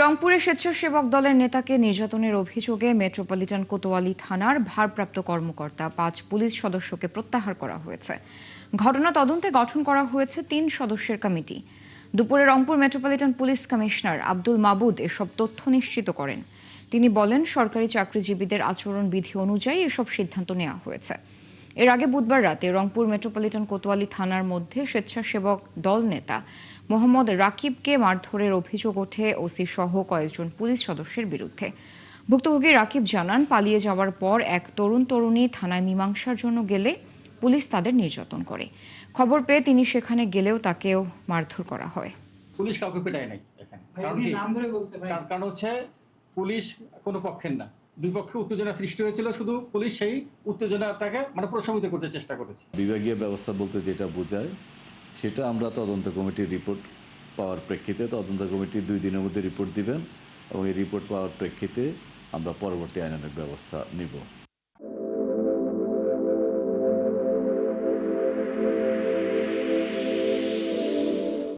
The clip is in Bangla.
রংপুরে স্বেচ্ছাসেবক দলের নেতাকে নির্যাতনের অভিযোগে মেট্রোপলিটন কোতোয়ালি থানার ভারপ্রাপ্ত কর্মকর্তা ৫ পুলিশ সদস্যকে প্রত্যাহার করা হয়েছে। ঘটনা তদন্তে গঠন করা হয়েছে ৩ সদস্যের কমিটি। দুপুরে Rangpur metropolitan police commissioner Abdul মাবুদ এসব তথ্য নিশ্চিত করেন। তিনি বলেন, সরকারি চাকরিজীবীদের আচরণ বিধি অনুযায়ী এসব সিদ্ধান্ত নেওয়া হয়েছে। এর আগে বুধবার রাতে রংপুর মেট্রোপলিটন কোতোয়ালি থানার মধ্যে স্বেচ্ছাসেবক দল নেতা মোহাম্মদ রাকিবকে মারধরের অভিযোগ ওঠে ওসি সহ কয়েকজন পুলিশ সদস্যের বিরুদ্ধে। ভুক্তভোগী রাকিব জানান, পালিয়ে যাওয়ার পর এক তরুণী থানায় মীমাংসার জন্য গেলে পুলিশ তাদের নির্যাতন করে। খবর পেয়ে তিনি সেখানে গেলেও তাকেও মারধর করা হয়। পুলিশ কাউকে পেটায় নাই এখানে, কারণ হচ্ছে পুলিশ কোনো পক্ষের না, দুই পক্ষে উত্তেজনা সৃষ্টি হয়েছিল, শুধু পুলিশ সেই উত্তেজনাটাকে প্রশমিত করতে চেষ্টা করেছে। বিভাগীয় ব্যবস্থা বলতে যেটা বোঝায় সেটা আমরা তদন্ত কমিটির রিপোর্ট পাওয়ার প্রেক্ষিতে তদন্ত কমিটি 2 দিনের মধ্যে রিপোর্ট দিবেন এবং এই রিপোর্ট পাওয়ার প্রেক্ষিতে আমরা পরবর্তী আইনানুগ ব্যবস্থা নিব।